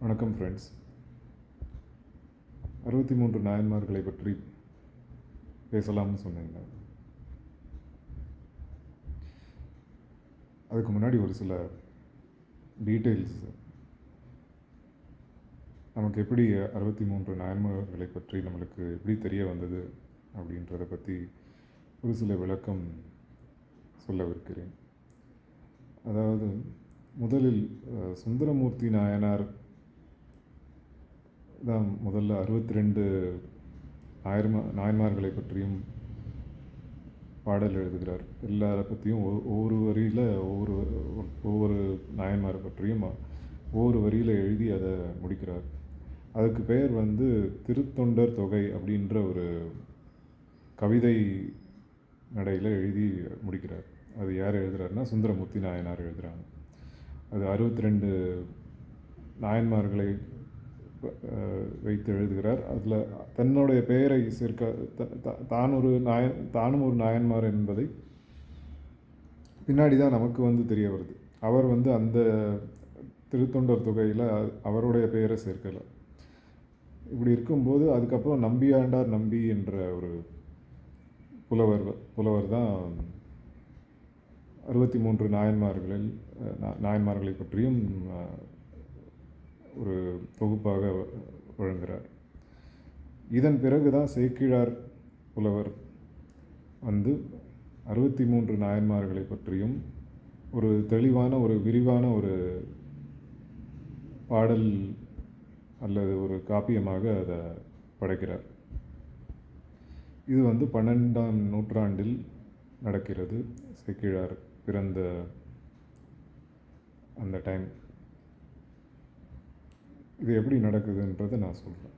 வணக்கம் ஃப்ரெண்ட்ஸ். 63 நாயன்மார்களை பற்றி பேசலாம்னு சொன்னீங்க. அதுக்கு முன்னாடி ஒரு சில டீட்டெயில்ஸ், நமக்கு எப்படி 63 நாயன்மார்களை பற்றி நம்மளுக்கு எப்படி தெரிய வந்தது அப்படின்றத பற்றி ஒரு சில விளக்கம் சொல்லவிருக்கிறேன். அதாவது, முதலில் சுந்தரமூர்த்தி நாயனார் தான் முதல்ல 62 நாயன்மார்களை பற்றியும் பாடல் எழுதுகிறார். எல்லாரை பற்றியும் ஒவ்வொரு வரியில் ஒவ்வொரு நாயன்மாரை பற்றியும் ஒவ்வொரு வரியில் எழுதி அதை முடிக்கிறார். அதுக்கு பெயர் திருத்தொண்டர் தொகை அப்படின்ற ஒரு கவிதை நடையில் எழுதி முடிக்கிறார். அது யார் எழுதுகிறாருன்னா சுந்தரமூர்த்தி நாயனார் எழுதுகிறாங்க. அது 62 நாயன்மார்களை வைத்து எழுதுகிறார். அதில் தன்னுடைய பெயரை சேர்க்க தானும் ஒரு நாயன்மார் என்பதை பின்னாடி தான் நமக்கு தெரிய வருது. அவர் அந்த திருத்தொண்டர் தொகையில் அவருடைய பெயரை சேர்க்கலை. இப்படி இருக்கும்போது அதுக்கப்புறம் நம்பியாண்டார் நம்பி என்ற ஒரு புலவர் தான் 63 நாயன்மார்களை பற்றியும் ஒரு தொகுப்பாக வழங்குகிறார். இதன் பிறகு தான் சேக்கிழார் புலவர் 63 நாயன்மார்களை பற்றியும் ஒரு தெளிவான ஒரு விரிவான ஒரு பாடல் அல்லது ஒரு காப்பியமாக அதை படைக்கிறார். இது 12ஆம் நூற்றாண்டில் நடக்கிறது. சேக்கிழார் பிறந்த அந்த டைம். இது எப்படி நடக்குதுன்றதை நான் சொல்கிறேன்.